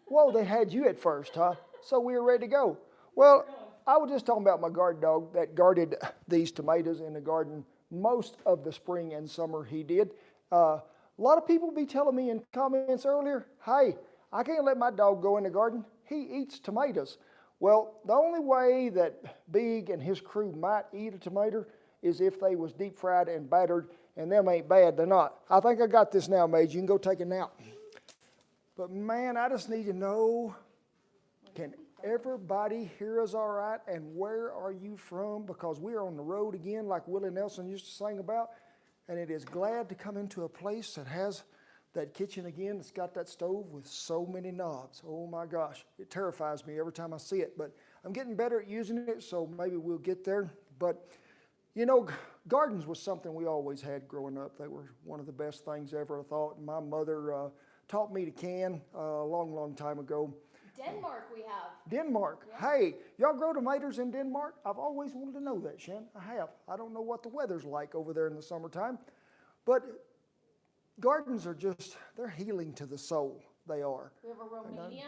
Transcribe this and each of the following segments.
Whoa, they had you at first, huh? So we were ready to go. Well, I was just talking about my guard dog that guarded these tomatoes in the garden most of the spring and summer he did. A lot of people be telling me in comments earlier, hey, I can't let my dog go in the garden. He eats tomatoes. Well, the only way that Big and his crew might eat a tomato is if they was deep fried and battered, and them ain't bad, they're not. I think I got this now, Maid. You can go take a nap. But man, I just need to know, can everybody hear us all right? And where are you from? Because we are on the road again, like Willie Nelson used to sing about. And it is glad to come into a place that has that kitchen again. It's got that stove with so many knobs. Oh my gosh, it terrifies me every time I see it. But I'm getting better at using it, so maybe we'll get there. But you know, gardens was something we always had growing up. They were one of the best things ever, I thought. My mother taught me to can a long, long time ago. Denmark we have. Denmark. Yeah. Hey, y'all grow tomatoes in Denmark? I've always wanted to know that, Shan. I have. I don't know what the weather's like over there in the summertime. But gardens are just, they're healing to the soul. They are. We have a Romania.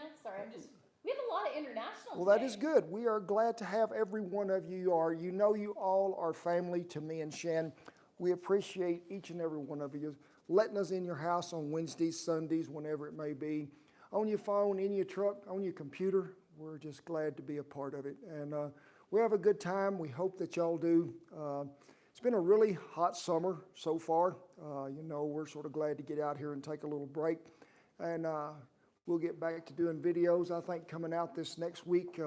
We have a lot of international Well, today. that is good. We are glad to have every one of you. You know you all are family to me and Shan. We appreciate each and every one of you letting us in your house on Wednesdays, Sundays, whenever it may be. On your phone, in your truck, on your computer. We're just glad to be a part of it. And we have a good time. We hope that y'all do. It's been a really hot summer so far. You know, we're sort of glad to get out here and take a little break. And we'll get back to doing videos, I think, coming out this next week.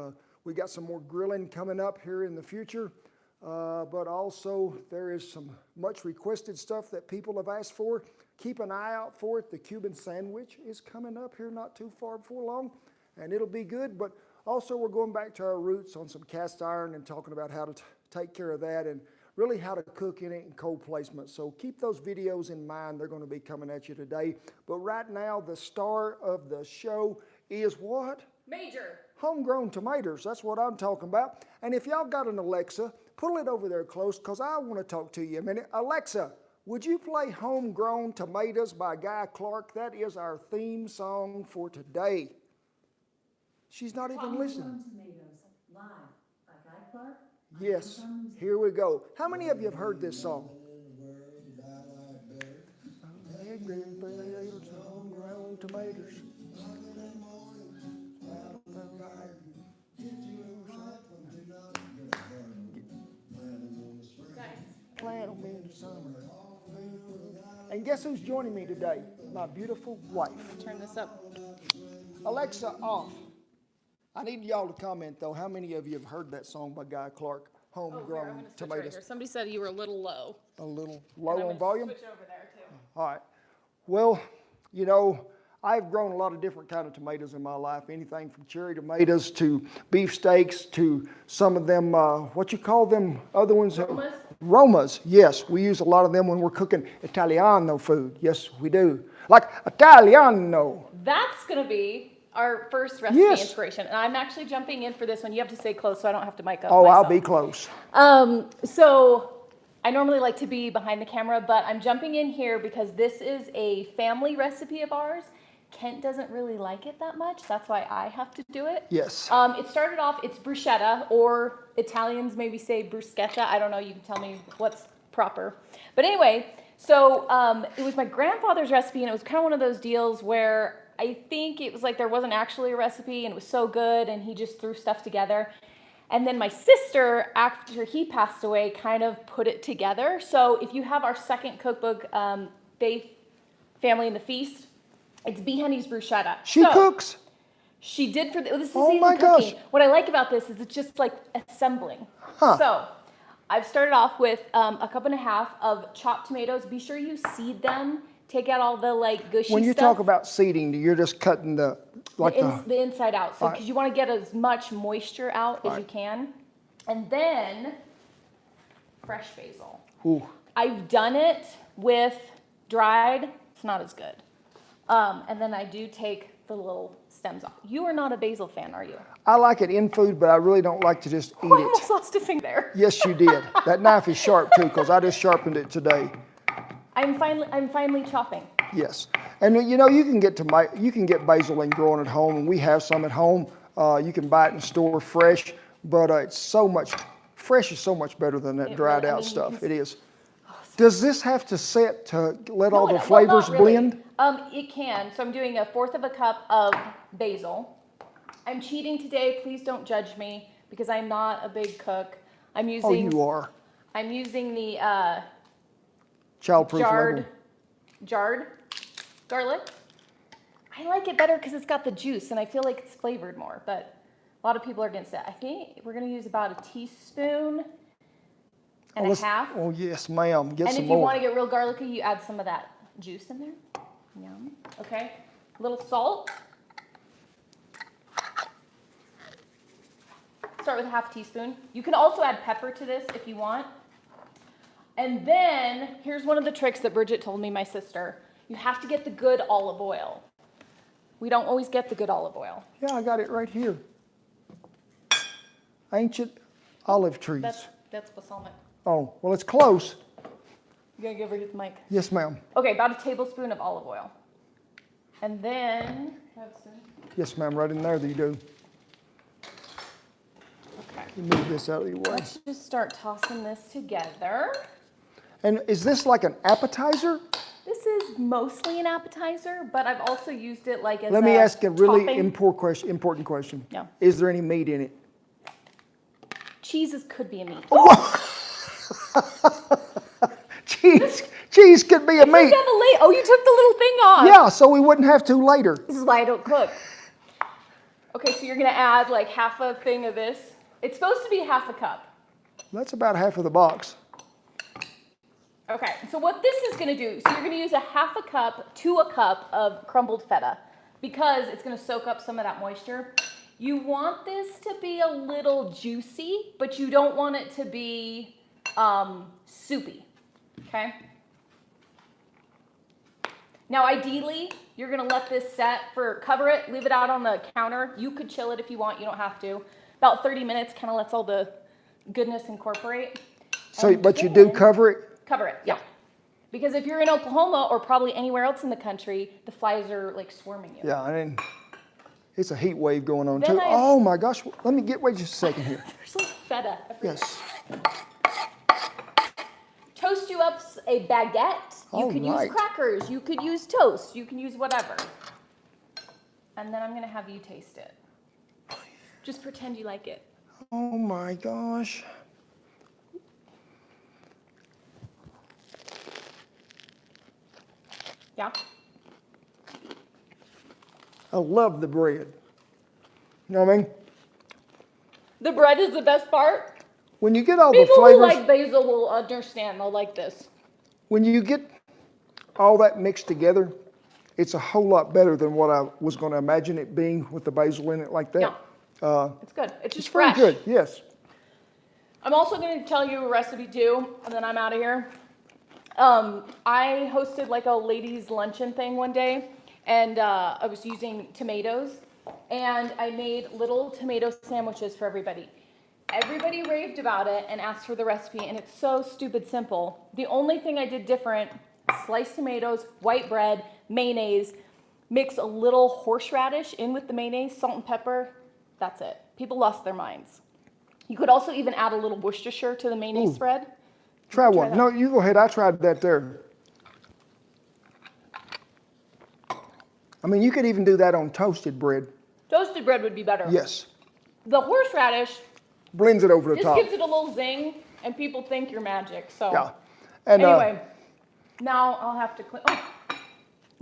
We got some more grilling coming up here in the future. But also there is some much requested stuff that people have asked for. Keep an eye out for it. The Cuban sandwich is coming up here not too far before long, and it'll be good. But also we're going back to our roots on some cast iron and talking about how to take care of that and really how to cook in it and cold placement. So keep those videos in mind. They're going to be coming at you today. But right now, the star of the show is what? Major. Homegrown tomatoes. That's what I'm talking about. And if y'all got an Alexa, pull it over there close because I want to talk to you a minute. Alexa, would you play Homegrown Tomatoes by Guy Clark? That is our theme song for today. She's not even listening. Tomatoes, live by Guy Clark. Yes, here we go. How many of you have heard this song? Homegrown tomatoes. Plant them in the summer. And guess who's joining me today? My beautiful wife. Turn this up. Alexa, off. I need y'all to comment, though. How many of you have heard that song by Guy Clark, Homegrown Tomatoes? Right. Somebody said you were a little low. A little low on volume? Switch over there, too. All right. Well, you know, I've grown a lot of different kind of tomatoes in my life. Anything from cherry tomatoes to beef steaks to some of them, what you call them, other ones? Romas? Romas, yes. We use a lot of them when we're cooking Italiano food. Yes, we do. Like Italiano. That's going to be our first recipe inspiration. And I'm actually jumping in for this one. You have to stay close so I don't have to mic up myself. I'll be close. So I normally like to be behind the camera, but I'm jumping in here because this is a family recipe of ours. Kent doesn't really like it that much. That's why I have to do it. Yes. It started off, it's bruschetta, or Italians maybe say bruschetta. I don't know. You can tell me what's proper. But anyway, so it was my grandfather's recipe, and it was kind of one of those deals where I think it was like there wasn't actually a recipe, and it was so good, and he just threw stuff together. And then my sister, after he passed away, kind of put it together. So if you have our second cookbook, Faith, Family, and the Feast, it's B. Honey's bruschetta. She cooks? She did for this is Oh easy my cooking. gosh. What I like about this is it's just like assembling. Huh. So I've started off with a cup and a half of chopped tomatoes. Be sure you seed them. Take out all the like gushy stuff. When you talk about seeding, you're just cutting the inside out. So because you want to get as much moisture out as you can. And then fresh basil. Ooh. I've done it with dried. It's not as good. And then I do take the little stems off. You are not a basil fan, are you? I like it in food, but I really don't like to just eat I it. almost lost a finger there. Yes, you did. That knife is sharp too, because I just sharpened it today. I'm finally chopping. Yes, and you know you can get basil and growing at home, and we have some at home. You can buy it in the store fresh, but it's so much fresh is so much better than that It dried really- I out mean, you stuff. can- It is. Does this have to set to let all the Well, flavors not really. blend? It can. So I'm doing 1/4 of a cup of basil. I'm cheating today. Please don't judge me because I'm not a big cook. I'm Oh, using. you are. I'm using the Childproof label. jarred garlic. I like it better because it's got the juice and I feel like it's flavored more. But a lot of people are against it. I think we're going to use about a teaspoon and a half. Oh, yes, ma'am. Get And some if you more. want to get real garlicky, you add some of that juice in there. Yum. Okay. A little salt. Start with a half teaspoon. You can also add pepper to this if you want. And then here's one of the tricks that Bridget told me, my sister. You have to get the good olive oil. We don't always get the good olive oil. Yeah, I got it right here. Ancient olive trees. That's balsamic. Oh, well, it's close. You gotta give her the mic. Yes, ma'am. Okay, about a tablespoon of olive oil. And then, Yes, ma'am. Right in there, you do. okay. You move this out of your way. Let's just start tossing this together. And is this like an appetizer? This is mostly an appetizer, but I've also used it like as Let me ask a really topping. important question. Yeah. Is there any meat in it? Cheeses could be a meat. Cheese could be a meat. Oh, you took the little thing off. Yeah, so we wouldn't have to later. This is why I don't cook. Okay, so you're gonna add like half a thing of this. It's supposed to be half a cup. That's about half of the box. Okay, so what this is gonna do, so you're gonna use a half a cup to a cup of crumbled feta because it's gonna soak up some of that moisture. You want this to be a little juicy, but you don't want it to be soupy, okay? Now, ideally, you're gonna let this set cover it, leave it out on the counter. You could chill it if you want, you don't have to. About 30 minutes, kind of lets all the goodness incorporate. So, but you do cover it? Cover it, yeah. Because if you're in Oklahoma or probably anywhere else in the country, the flies are like swarming you. Yeah, and it's a heat wave going on Then too. Oh my gosh, wait just a second here. There's like feta everywhere. Yes. Toast you up a baguette. You All could right. use crackers. You could use toast. You can use whatever. And then I'm going to have you taste it. Just pretend you like it. Oh my gosh. Yeah? I love the bread. You know what I mean? The bread is the best part. When you get all People the flavors, who like basil will understand. They'll like this. when you get all that mixed together, it's a whole lot better than what I was going to imagine it being with the basil in it like that. Yeah. It's good. It's just It's very fresh. good, yes. I'm also going to tell you a recipe too, and then I'm out of here. I hosted like a ladies' luncheon thing one day, and I was using tomatoes, and I made little tomato sandwiches for everybody. Everybody raved about it and asked for the recipe, and it's so stupid simple. The only thing I did different, sliced tomatoes, white bread, mayonnaise, mix a little horseradish in with the mayonnaise, salt and pepper. That's it. People lost their minds. You could also even add a little Worcestershire to the mayonnaise spread. Try one. that. No, you go ahead. I tried that there. I mean, you could even do that on toasted bread. Toasted bread would be better. Yes. The horseradish Blends it over the just top. gives it a little zing, and people think you're magic. So Yeah. And anyway, now I'll have to clean. Oh,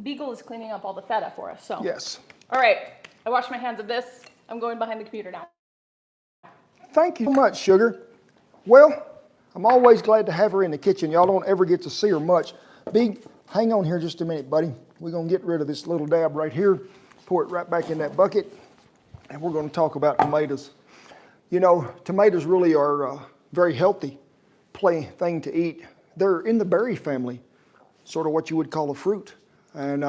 Beagle is cleaning up all the feta for us. So yes. all right, I washed my hands of this. I'm going behind the computer now. Thank you so much, Sugar. Well, I'm always glad to have her in the kitchen. Y'all don't ever get to see her much. Big, hang on here just a minute, buddy. We're going to get rid of this little dab right here, pour it right back in that bucket, and we're going to talk about tomatoes. You know, tomatoes really are a very healthy thing to eat. They're in the berry family, sort of what you would call a fruit. And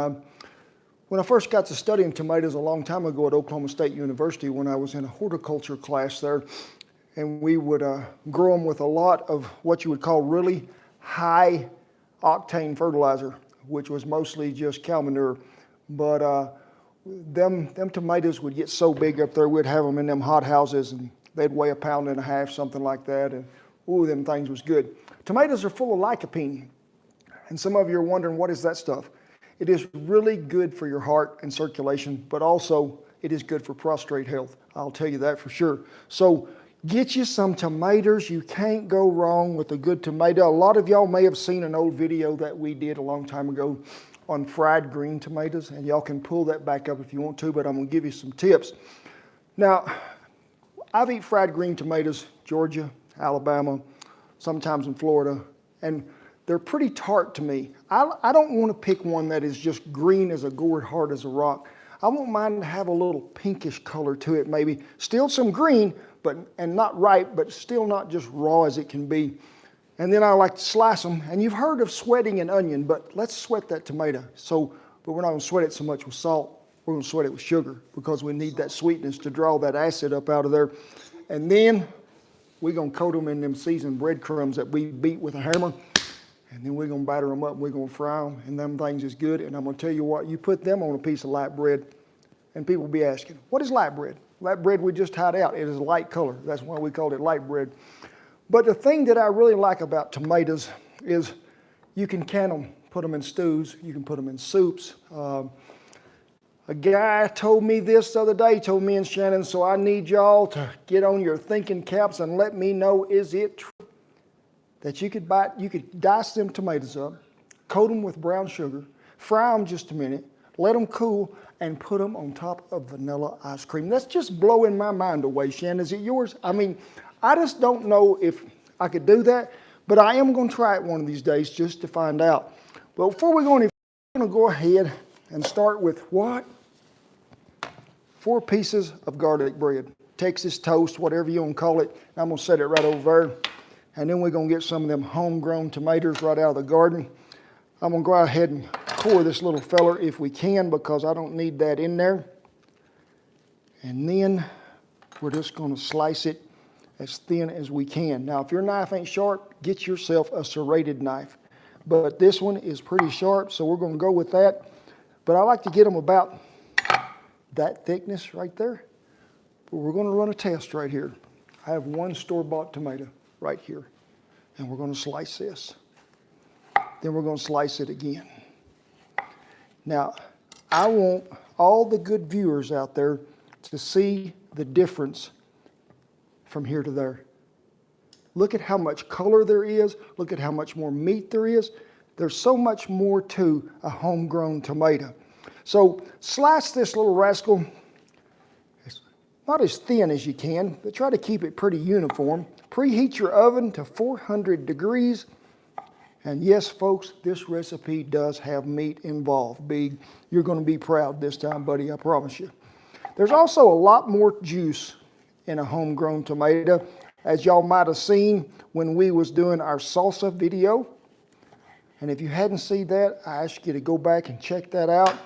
when I first got to studying tomatoes a long time ago at Oklahoma State University, when I was in a horticulture class there, and we would grow them with a lot of what you would call really high octane fertilizer, which was mostly just cow manure. But them tomatoes would get so big up there, we'd have them in them hot houses, and they'd weigh 1.5 pounds, something like that. And ooh, them things was good. Tomatoes are full of lycopene. And some of you are wondering, what is that stuff? It is really good for your heart and circulation, but also it is good for prostate health. I'll tell you that for sure. So get you some tomatoes. You can't go wrong with a good tomato. A lot of y'all may have seen an old video that we did a long time ago on fried green tomatoes, and y'all can pull that back up if you want to, but I'm going to give you some tips. Now, I've eaten fried green tomatoes, Georgia, Alabama, sometimes in Florida, and they're pretty tart to me. I don't want to pick one that is just green as a gourd, hard as a rock. I want mine to have a little pinkish color to it maybe. Still some green, and not ripe, but still not just raw as it can be. And then I like to slice them. And you've heard of sweating an onion, but let's sweat that tomato. But we're not going to sweat it so much with salt. We're going to sweat it with sugar because we need that sweetness to draw that acid up out of there. And then we're going to coat them in them seasoned breadcrumbs that we beat with a hammer. And then we're going to batter them up and we're going to fry them. And them things is good. And I'm going to tell you what, you put them on a piece of light bread and people will be asking, what is light bread? Light bread we just tied out. It is a light color. That's why we called it light bread. But the thing that I really like about tomatoes is you can can them, put them in stews. You can put them in soups. A guy told me this the other day, told me and Shannon, so I need y'all to get on your thinking caps and let me know, is it true that you could dice them tomatoes up, coat them with brown sugar, fry them just a minute, let them cool, and put them on top of vanilla ice cream. That's just blowing my mind away, Shannon. Is it yours? I mean, I just don't know if I could do that, but I am going to try it one of these days just to find out. But before we go any further, I'm going to go ahead and start with what? 4 pieces of garlic bread. Texas toast, whatever you want to call it. I'm going to set it right over there. And then we're going to get some of them homegrown tomatoes right out of the garden. I'm going to go ahead and core this little feller if we can because I don't need that in there. And then we're just going to slice it as thin as we can. Now, if your knife ain't sharp, get yourself a serrated knife. But this one is pretty sharp, so we're going to go with that. But I like to get them about that thickness right there. But we're going to run a test right here. I have one store-bought tomato right here. And we're going to slice this. Then we're going to slice it again. Now, I want all the good viewers out there to see the difference from here to there. Look at how much color there is. Look at how much more meat there is. There's so much more to a homegrown tomato. So slice this little rascal, not as thin as you can, but try to keep it pretty uniform. Preheat your oven to 400 degrees. And yes, folks, this recipe does have meat involved. Big. You're going to be proud this time, buddy, I promise you. There's also a lot more juice in a homegrown tomato. As y'all might have seen when we was doing our salsa video. And if you hadn't seen that, I ask you to go back and check that out.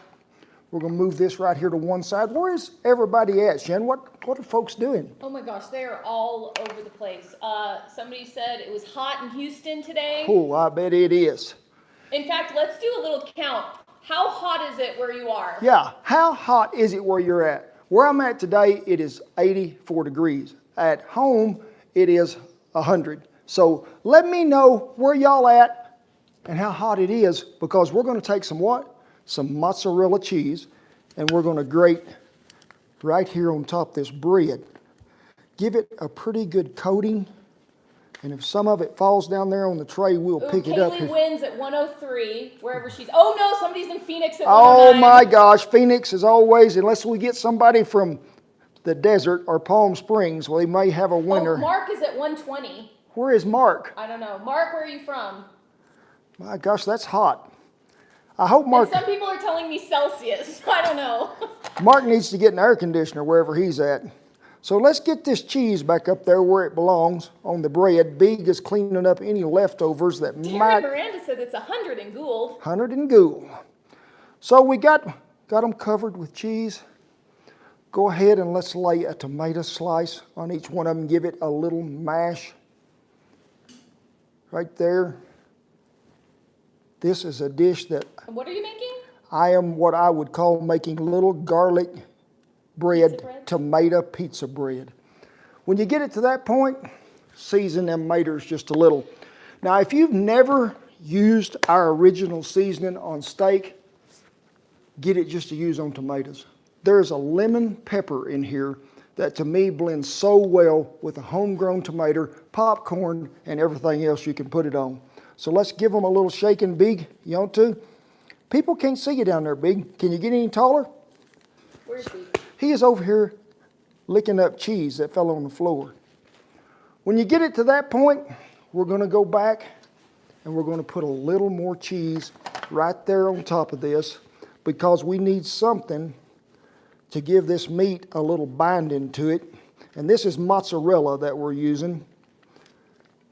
We're going to move this right here to one side. Where is everybody at, Shen? What are folks doing? Oh my gosh, they are all over the place. Somebody said it was hot in Houston today. Oh, I bet it is. In fact, let's do a little count. How hot is it where you are? Yeah, how hot is it where you're at? Where I'm at today, it is 84 degrees. At home, it is 100. So let me know where y'all at and how hot it is, because we're going to take some what? Some mozzarella cheese, and we're going to grate right here on top of this bread. Give it a pretty good coating, and if some of it falls down there on the tray, we'll pick it up. Kaylee wins at 103, wherever she's. Oh no, somebody's in Phoenix at 109. Oh my gosh, Phoenix is always, unless we get somebody from the desert or Palm Springs, well, they may have a winner. Oh, Mark is at 120. Where is Mark? I don't know. Mark, where are you from? My gosh, that's hot. I hope Mark... And some people are telling me Celsius. I don't know. Mark needs to get an air conditioner wherever he's at. So let's get this cheese back up there where it belongs on the bread. Big is cleaning up any leftovers that might... Miranda said it's 100 in Gould. 100 in Gould. So we got them covered with cheese. Go ahead and let's lay a tomato slice on each one of them. Give it a little mash right there. This is a dish that And what are you making? I am what I would call making little garlic bread, Pizza bread? tomato pizza bread. When you get it to that point, season them tomatoes just a little. Now, if you've never used our original seasoning on steak, get it just to use on tomatoes. There's a lemon pepper in here that to me blends so well with a homegrown tomato, popcorn, and everything else you can put it on. So let's give them a little shake and Big. You want to? People can't see you down there, Big. Can you get any taller? Where's he? He is over here licking up cheese that fell on the floor. When you get it to that point, we're going to go back and we're going to put a little more cheese right there on top of this because we need something to give this meat a little binding to it. And this is mozzarella that we're using.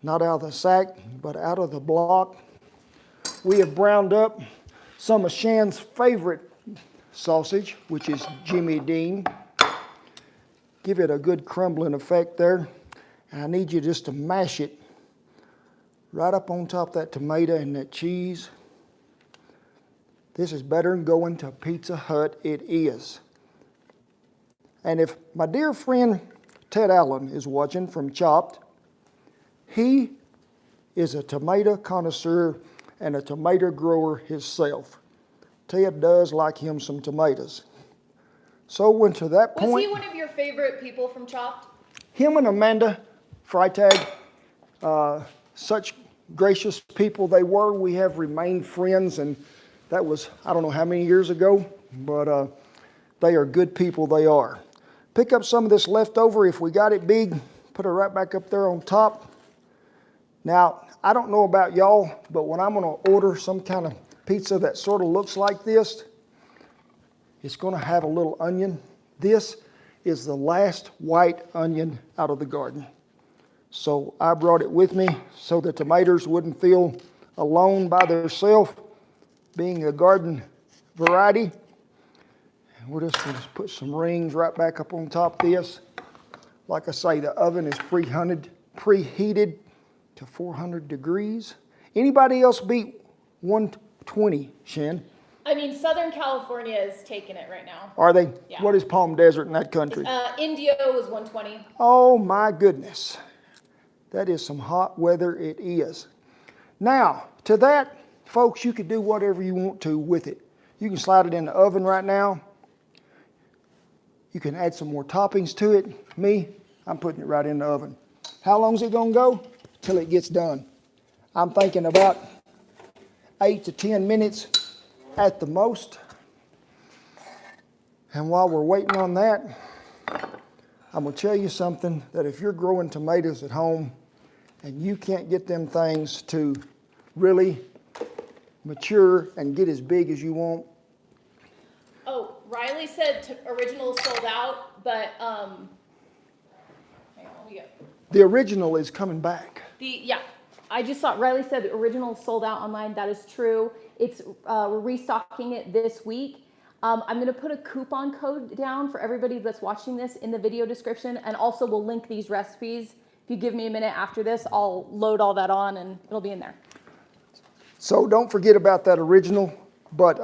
Not out of the sack, but out of the block. We have browned up some of Shan's favorite sausage, which is Jimmy Dean. Give it a good crumbling effect there. And I need you just to mash it right up on top of that tomato and that cheese. This is better than going to Pizza Hut. It is. And if my dear friend Ted Allen is watching from Chopped, he is a tomato connoisseur and a tomato grower himself. Ted does like him some tomatoes. So when to that point... Was he one of your favorite people from Chopped? Him and Amanda Freitag, such gracious people they were. We have remained friends, and that was, I don't know how many years ago, but they are good people, they are. Pick up some of this leftover if we got it Big, put it right back up there on top. Now, I don't know about y'all, but when I'm going to order some kind of pizza that sort of looks like this, it's going to have a little onion. This is the last white onion out of the garden. So I brought it with me so the tomatoes wouldn't feel alone by themselves, being a garden variety. And we're just going to put some rings right back up on top of this. Like I say, the oven is preheated to 400 degrees. Anybody else beat 120, Shan? I mean, Southern California is taking it right now. Are they? Yeah. What is Palm Desert in that country? India was 120. Oh my goodness. That is some hot weather, it is. Now, to that, folks, you could do whatever you want to with it. You can slide it in the oven right now. You can add some more toppings to it. Me, I'm putting it right in the oven. How long is it going to go? Till it gets done. I'm thinking about 8 to 10 minutes at the most. And while we're waiting on that, I'm going to tell you something, that if you're growing tomatoes at home and you can't get them things to really mature and get as big as you want. Oh, Riley said original is sold out, but hang on, let me get The original is coming back. yeah. I just saw Riley said the original is sold out online. That is true. It's we're restocking it this week. I'm going to put a coupon code down for everybody that's watching this in the video description, and also we'll link these recipes. If you give me a minute after this, I'll load all that on and it'll be in there. So don't forget about that original, but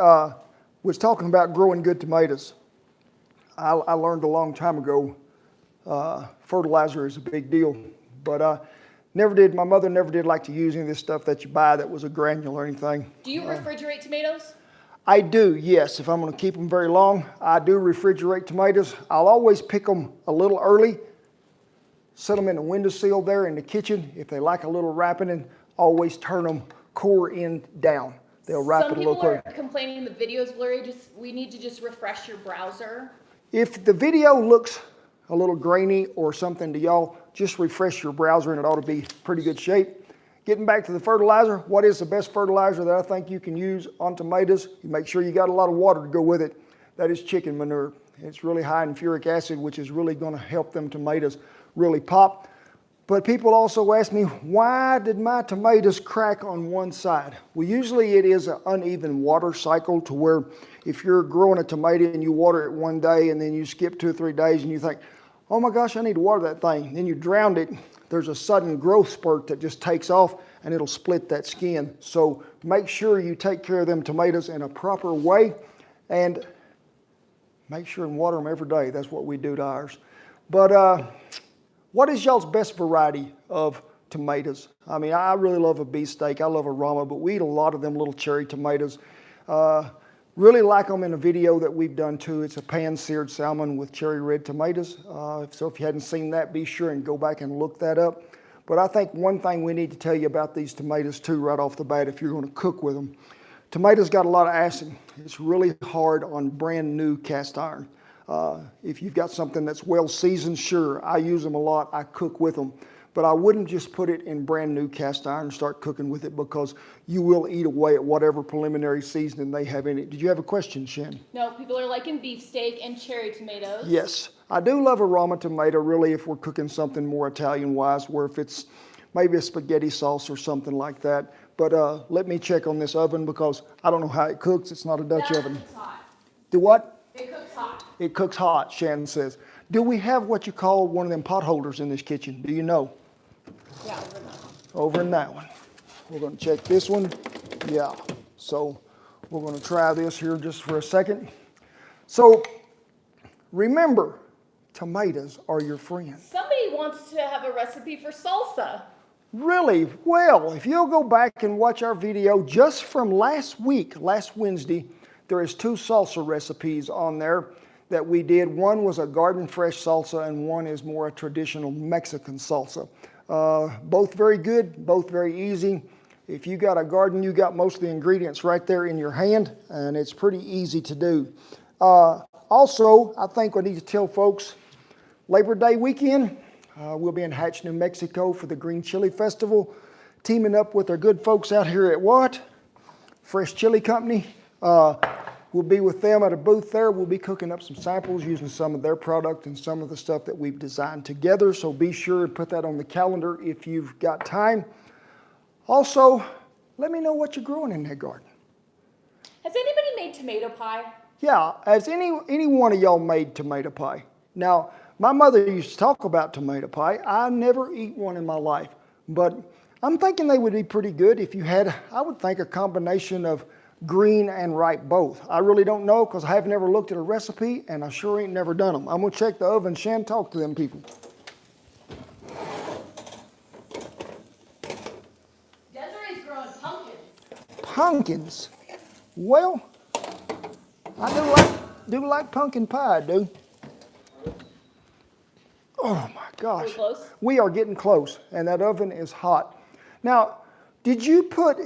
was talking about growing good tomatoes. I learned a long time ago, fertilizer is a big deal, but my mother never did like to use any of this stuff that you buy that was a granule or anything. Do you refrigerate tomatoes? I do, yes. If I'm going to keep them very long, I do refrigerate tomatoes. I'll always pick them a little early, set them in the windowsill there in the kitchen. If they like a little ripening, always turn them core end down. They'll ripen a little quicker. Some people are complaining the video's blurry. We need to just refresh your browser. If the video looks a little grainy or something to y'all, just refresh your browser and it ought to be pretty good shape. Getting back to the fertilizer, what is the best fertilizer that I think you can use on tomatoes? You make sure you got a lot of water to go with it. That is chicken manure. It's really high in uric acid, which is really going to help them tomatoes really pop. But people also ask me, why did my tomatoes crack on one side? Well, usually it is an uneven water cycle to where if you're growing a tomato and you water it one day and then you skip 2 or 3 days and you think, oh my gosh, I need to water that thing. Then you drowned it, there's a sudden growth spurt that just takes off and it'll split that skin. So make sure you take care of them tomatoes in a proper way and make sure and water them every day. That's what we do to ours. But what is y'all's best variety of tomatoes? I mean, I really love a beefsteak. I love a Rama, but we eat a lot of them little cherry tomatoes. Really like them in a video that we've done too. It's a pan-seared salmon with cherry red tomatoes. So if you hadn't seen that, be sure and go back and look that up. But I think one thing we need to tell you about these tomatoes too right off the bat if you're going to cook with them. Tomatoes got a lot of acid. It's really hard on brand new cast iron. If you've got something that's well seasoned, sure, I use them a lot. I cook with them. But I wouldn't just put it in brand new cast iron and start cooking with it because you will eat away at whatever preliminary seasoning they have in it. Did you have a question, Shen? No, people are liking beefsteak and cherry tomatoes. Yes. I do love a Rama tomato, really, if we're cooking something more Italian-wise, where if it's maybe a spaghetti sauce or something like that. But let me check on this oven because I don't know how it cooks. It's not a Dutch oven. It's hot. Do what? It cooks hot. It cooks hot, Shannon says. Do we have what you call one of them pot holders in this kitchen? Do you know? Yeah, over that one. Over in that one. We're going to check this one. Yeah. So we're going to try this here just for a second. So remember, tomatoes are your friend. Somebody wants to have a recipe for salsa. Really? Well, if you'll go back and watch our video just from last week, last Wednesday, there is 2 salsa recipes on there that we did. One was a garden fresh salsa and one is more a traditional Mexican salsa. Both very good, both very easy. If you got a garden, you got most of the ingredients right there in your hand, and it's pretty easy to do. Also, I think I need to tell folks, Labor Day weekend, we'll be in Hatch, New Mexico for the Green Chili Festival, teaming up with our good folks out here at what? Fresh Chili Company. We'll be with them at a booth there. We'll be cooking up some samples using some of their product and some of the stuff that we've designed together. So be sure to put that on the calendar if you've got time. Also, let me know what you're growing in that garden. Has anybody made tomato pie? Yeah, has any one of y'all made tomato pie? Now, my mother used to talk about tomato pie. I never eat one in my life, but I'm thinking they would be pretty good if you had, I would think, a combination of green and ripe both. I really don't know because I have never looked at a recipe and I sure ain't never done them. I'm going to check the oven. Shan, talk to them people. Desiree's growing pumpkins. Pumpkins? Well, I do like pumpkin pie, I do. Oh my gosh. Are we close? We are getting close and that oven is hot. Now, did you put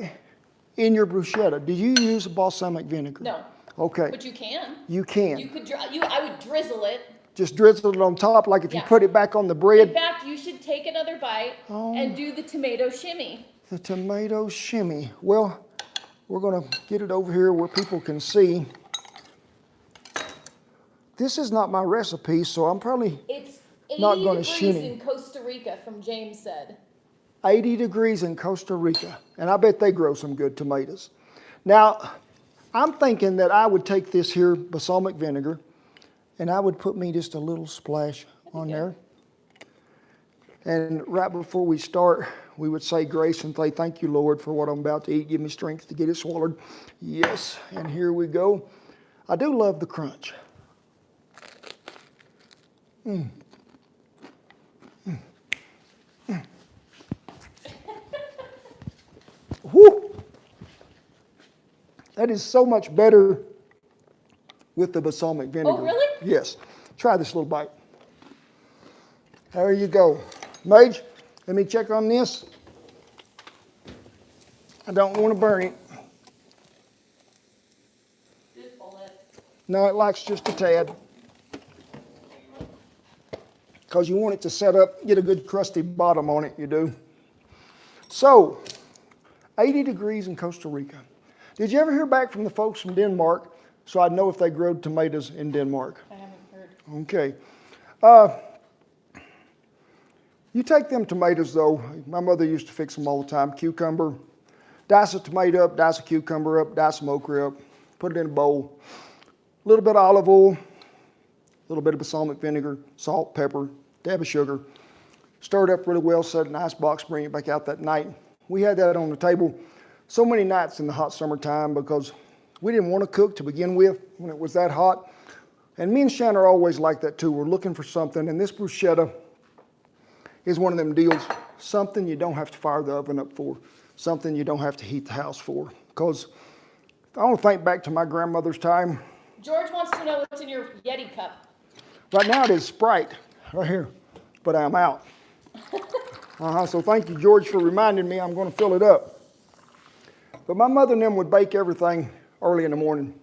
in your bruschetta, did you use balsamic vinegar? No. Okay. But you can. You can. You could. I would drizzle it. Just drizzle it on top like if you Yeah. put it back on the In bread. fact, you should take another bite and do the tomato shimmy. The tomato shimmy. Well, we're going to get it over here where people can see. This is not my recipe, so I'm probably It's 80 not gonna degrees shimmy. in Costa Rica, from James said. 80 degrees in Costa Rica, and I bet they grow some good tomatoes. Now, I'm thinking that I would take this here balsamic vinegar, and I would put me just a little splash on there. And right before we start, we would say grace and say, thank you, Lord, for what I'm about to eat. Give me strength to get it swallowed. Yes, and here we go. I do love the crunch. Whew. That is so much better with the balsamic vinegar. Oh, really? Yes. Try this little bite. There you go. Mage, let me check on this. I don't want to burn it. Just pull it. No, it likes just a tad. Because you want it to set up, get a good crusty bottom on it, you do. So, 80 degrees in Costa Rica. Did you ever hear back from the folks from Denmark so I'd know if they grew tomatoes in Denmark? I haven't heard. Okay. You take them tomatoes though, my mother used to fix them all the time, cucumber, dice a tomato up, dice a cucumber up, dice some okra up, put it in a bowl, a little bit of olive oil, little bit of balsamic vinegar, salt, pepper, dab of sugar. Stir it up really well, set it in an ice box, bring it back out that night. We had that on the table so many nights in the hot summertime because we didn't want to cook to begin with when it was that hot. And me and Shannon are always like that too. We're looking for something, and this bruschetta is one of them deals, something you don't have to fire the oven up for, something you don't have to heat the house for. Because I want to think back to my grandmother's time. George wants to know what's in your Yeti cup. Right now it is Sprite, right here, but I'm out. So thank you, George, for reminding me I'm going to fill it up. But my mother and them would bake everything early in the morning.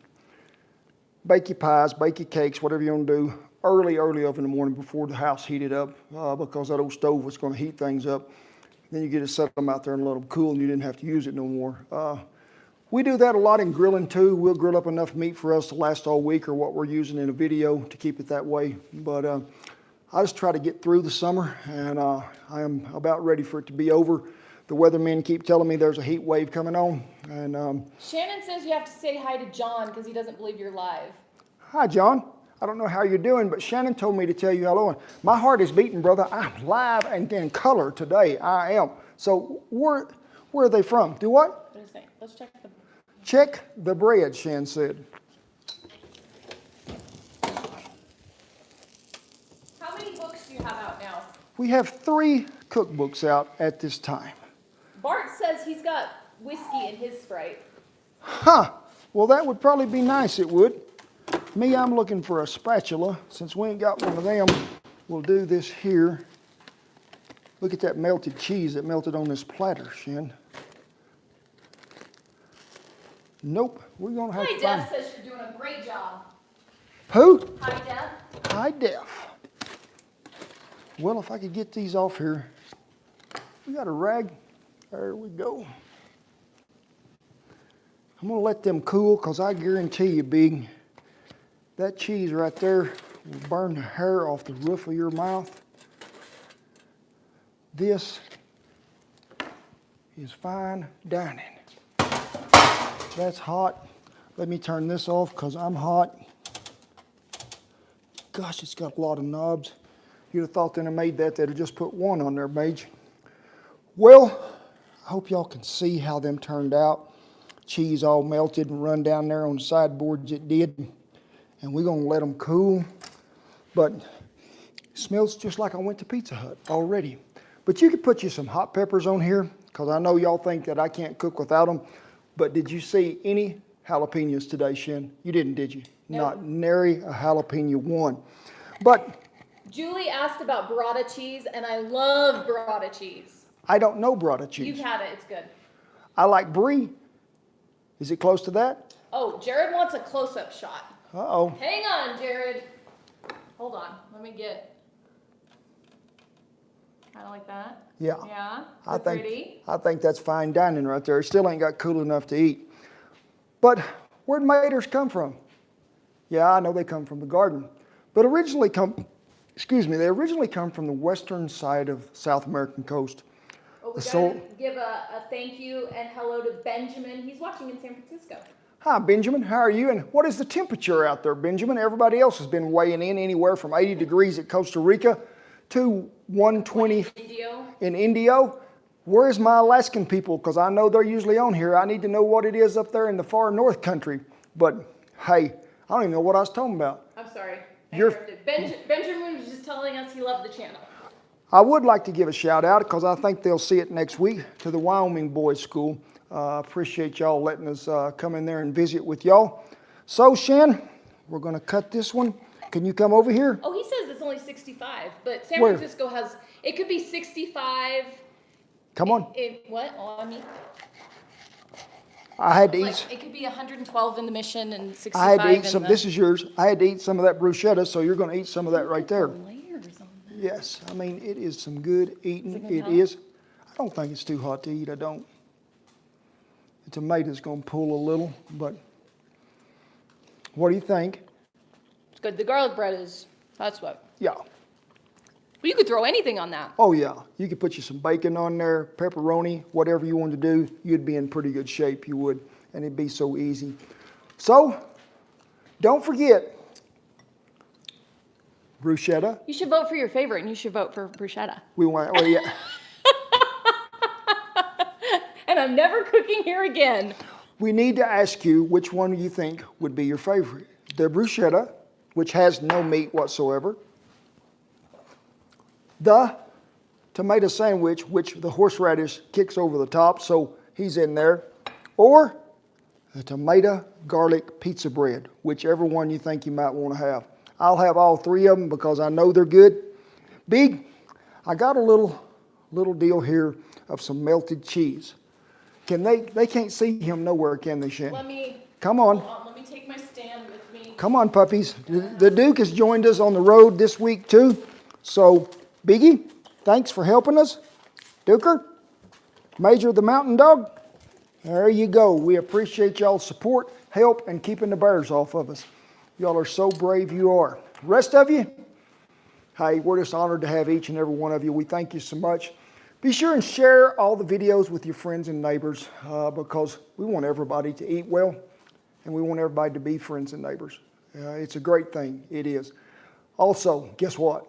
Bake your pies, bake your cakes, whatever you want to do, early up in the morning before the house heated up because that old stove was going to heat things up. Then you get to set them out there and let them cool and you didn't have to use it no more. We do that a lot in grilling too. We'll grill up enough meat for us to last all week or what we're using in a video to keep it that way. But I just try to get through the summer and I am about ready for it to be over. The weathermen keep telling me there's a heat wave coming on. And Shannon says you have to say hi to John because he doesn't believe you're live. Hi, John. I don't know how you're doing, but Shannon told me to tell you hello. My heart is beating, brother. I'm live and in color today. I am. So where are they from? Do what? What is it? Let's check the... Check the bread, Shan said. How many books do you have out now? We have 3 cookbooks out at this time. Bart says he's got whiskey in his Sprite. Huh. Well, that would probably be nice, it would. Me, I'm looking for a spatula. Since we ain't got one of them, we'll do this here. Look at that melted cheese that melted on this platter, Shan. Nope, we're going to have High to Def find... says you're doing a great job. Who? High Def. High Def. Well, if I could get these off here. We got a rag. There we go. I'm going to let them cool because I guarantee you, Big, that cheese right there will burn the hair off the roof of your mouth. This is fine dining. That's hot. Let me turn this off because I'm hot. Gosh, it's got a lot of knobs. You'd have thought that I made that, they'd have just put one on there, Mage. Well, I hope y'all can see how them turned out. Cheese all melted and run down there on the sideboards it did. And we're gonna let them cool. But it smells just like I went to Pizza Hut already. But you could put you some hot peppers on here because I know y'all think that I can't cook without them. But did you see any jalapenos today, Shin? You didn't, did you? No. Not nary a jalapeno one. But Julie asked about burrata cheese, and I love burrata cheese. I don't know burrata cheese. You've had it, it's good. I like brie. Is it close to that? Oh, Jared wants a close-up shot. Uh-oh. Hang on, Jared. Hold on, let me get... Kind of like that? Yeah. Yeah, I pretty. think that's fine dining right there. It still ain't got cool enough to eat. But where'd maters come from? Yeah, I know they come from the garden. But they originally come from the western side of South American coast. Oh, we gotta give a thank you and hello to Benjamin. He's watching in San Francisco. Hi, Benjamin. How are you? And what is the temperature out there, Benjamin? Everybody else has been weighing in anywhere from 80 degrees at Costa Rica to 120 in Indio. Where's my Alaskan people? Because I know they're usually on here. I need to know what it is up there in the far north country. But hey, I don't even know what I was talking about. I'm sorry. Benjamin was just telling us he loved the channel. I would like to give a shout out because I think they'll see it next week to the Wyoming Boys School. Appreciate y'all letting us come in there and visit with y'all. So Shan, we're going to cut this one. Can you come over here? Oh, he says it's only 65, but San Where? Francisco has, it could be 65. Come on. What? On me? I had to eat. Like, it could be 112 in the Mission and 65 I had to eat in some. the... This is yours. I had to eat some of that bruschetta, so you're going to eat some of that right there. Layers on that. Yes, I mean it is some good eating. Is it It hot? is. I don't think it's too hot to eat. I don't. The tomato's going to pull a little, but what do you think? It's good. The garlic bread is, that's what. Yeah. Well, you could throw anything on that. Oh yeah. You could put you some bacon on there, pepperoni, whatever you wanted to do. You'd be in pretty good shape. You would, and it'd be so easy. So, don't forget. Bruschetta. You should vote for your favorite, and you should vote for bruschetta. We want, well, yeah. And I'm never cooking here again. We need to ask you which one you think would be your favorite. The bruschetta, which has no meat whatsoever. The tomato sandwich, which the horseradish kicks over the top, so he's in there. Or the tomato garlic pizza bread, whichever one you think you might want to have. I'll have all three of them because I know they're good. Big, I got a little deal here of some melted cheese. Can they can't see him nowhere, can they, Shannon? Let me, Come on. hold on, let me take my stand with me. Come on, puppies. The Duke has joined us on the road this week, too. So, Biggie, thanks for helping us. Duker, Major the Mountain Dog, there you go. We appreciate y'all's support, help, and keeping the bears off of us. Y'all are so brave you are. Rest of you, hey, we're just honored to have each and every one of you. We thank you so much. Be sure and share all the videos with your friends and neighbors because we want everybody to eat well and we want everybody to be friends and neighbors. It's a great thing. It is. Also, guess what?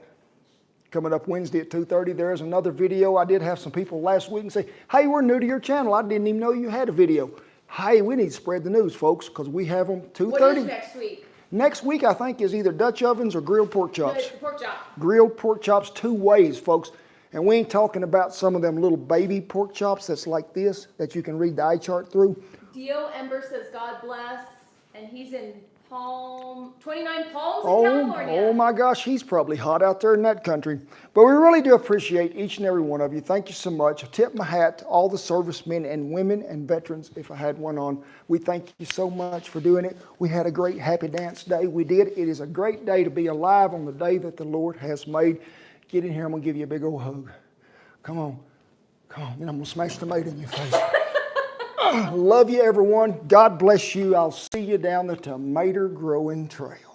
Coming up Wednesday at 2:30, there is another video. I did have some people last week and say, hey, we're new to your channel. I didn't even know you had a video. Hey, we need to spread the news, folks, because we have them 2:30. What is next week? Next week, I think, is either Dutch ovens or grilled pork No, chops. it's the pork chop. Grilled pork chops 2 ways, folks. And we ain't talking about some of them little baby pork chops that's like this, that you can read the eye chart through. Dio Ember says God bless, and he's in 29 Palms in Oh, California. oh my gosh, he's probably hot out there in that country. But we really do appreciate each and every one of you. Thank you so much. I tip my hat to all the servicemen and women and veterans, if I had one on. We thank you so much for doing it. We had a great happy dance day. We did. It is a great day to be alive on the day that the Lord has made. Get in here, I'm going to give you a big old hug. Come on. Come on. Then I'm going to smash tomato in your face. Love you, everyone. God bless you. I'll see you down the tomato growing trail.